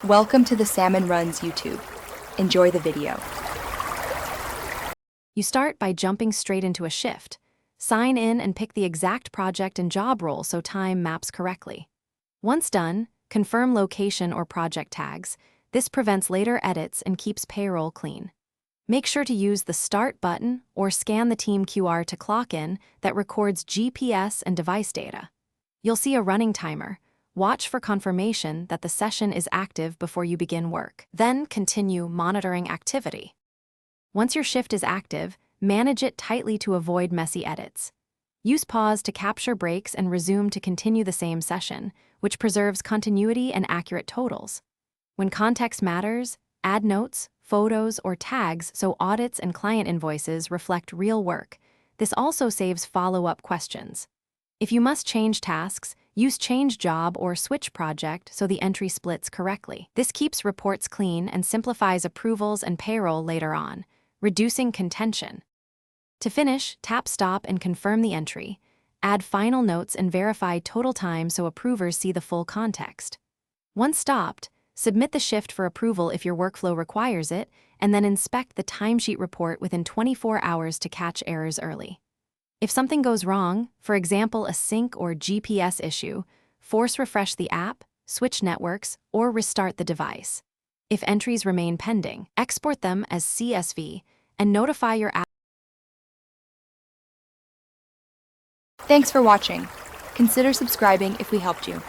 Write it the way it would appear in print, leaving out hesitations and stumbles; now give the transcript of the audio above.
Welcome to the Salmon Runs YouTube. Enjoy the video. You start by jumping straight into a shift. Sign in and pick the exact project and job role so time maps correctly. Once done, confirm location or project tags. This prevents later edits and keeps payroll clean. Make sure to use the Start button or scan the team QR to clock in that records GPS and device data. You'll see a running timer. Watch for confirmation that the session is active before you begin work. Then continue monitoring activity. Once your shift is active, manage it tightly to avoid messy edits. Use pause to capture breaks and resume to continue the same session, which preserves continuity and accurate totals. When context matters, add notes, photos, or tags so audits and client invoices reflect real work. This also saves follow-up questions. If you must change tasks, use change job or switch project so the entry splits correctly. This keeps reports clean and simplifies approvals and payroll later on, reducing contention. To finish, tap stop and confirm the entry. Add final notes and verify total time so approvers see the full context. Once stopped, submit the shift for approval if your workflow requires it, and then inspect the timesheet report within 24 hours to catch errors early. If something goes wrong, for example a sync or GPS issue, force refresh the app, switch networks, or restart the device. If entries remain pending, export them as CSV and notify your app. Thanks for watching. Consider subscribing if we helped you.